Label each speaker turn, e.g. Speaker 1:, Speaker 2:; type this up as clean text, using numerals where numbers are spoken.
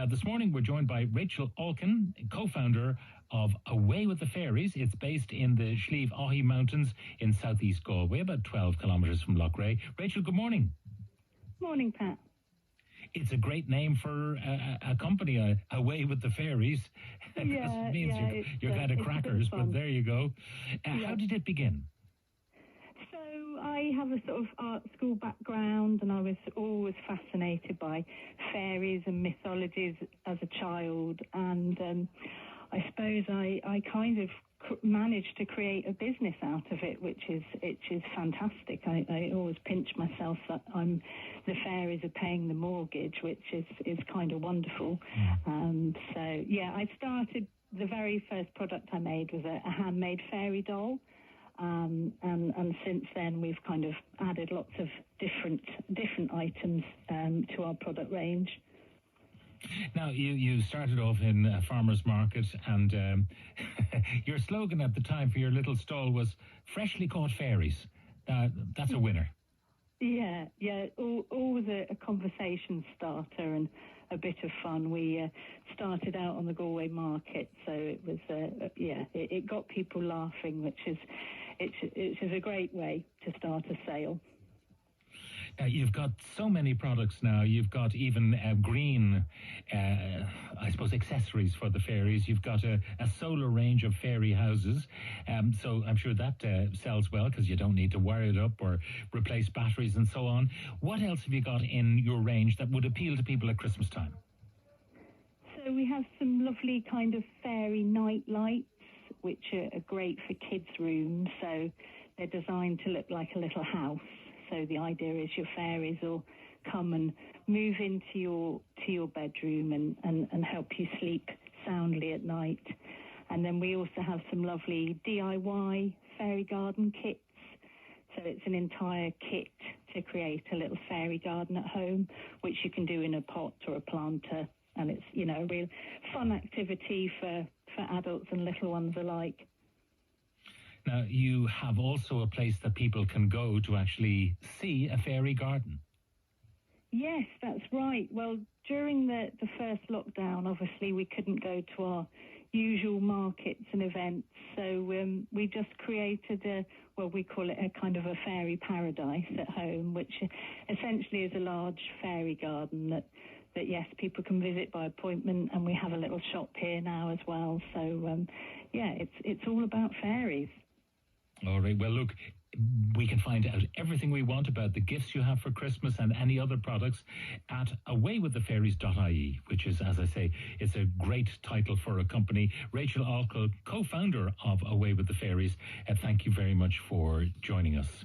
Speaker 1: This morning we're joined by Rachel Alkin, co-founder of Away with the Fairies. It's based in the Slieve Aughey Mountains in southeast Galway, about 12 kilometres from Loughrea. Rachel, good morning.
Speaker 2: Morning, Pat.
Speaker 1: It's a great name for a company, Away with the Fairies.
Speaker 2: Yeah,
Speaker 1: it means you're kind of crackers, but there you go. How did it begin?
Speaker 2: So I have a sort of art school background, and I was always fascinated by fairies and mythologies as a child. And I suppose I kind of managed to create a business out of it, which is fantastic. I always pinch myself that the fairies are paying the mortgage, which is kind of wonderful. So yeah, I started, the very first product I made was a handmade fairy doll. And since then we've kind of added lots of different items to our product range.
Speaker 1: Now, you started off in a farmer's market, and your slogan at the time for your little stall was "Freshly Caught Fairies." That's a winner.
Speaker 2: Yeah, always a conversation starter and a bit of fun. We started out on the Galway market, so it was it got people laughing, which is a great way to start a sale.
Speaker 1: You've got so many products now. You've got even green, I suppose, accessories for the fairies. You've got a solar range of fairy houses. So I'm sure that sells well because you don't need to wire it up or replace batteries and so on. What else have you got in your range that would appeal to people at Christmas time?
Speaker 2: So we have some lovely kind of fairy night lights, which are great for kids' rooms. So they're designed to look like a little house. So the idea is your fairies will come and move into your bedroom and help you sleep soundly at night. And then we also have some lovely DIY fairy garden kits. So it's an entire kit to create a little fairy garden at home, which you can do in a pot or a planter. And it's, a real fun activity for adults and little ones alike.
Speaker 1: Now, you have also a place that people can go to actually see a fairy garden.
Speaker 2: Yes, that's right. Well, during the first lockdown, obviously, we couldn't go to our usual markets and events. So we just created we call it a kind of a fairy paradise at home, which essentially is a large fairy garden that yes, people can visit by appointment, and we have a little shop here now as well. So, it's all about fairies.
Speaker 1: All right. Well, look, we can find out everything we want about the gifts you have for Christmas and any other products at awaywiththefairies.ie, which is, as I say, it's a great title for a company. Rachel Alkin, co-founder of Away with the Fairies, thank you very much for joining us.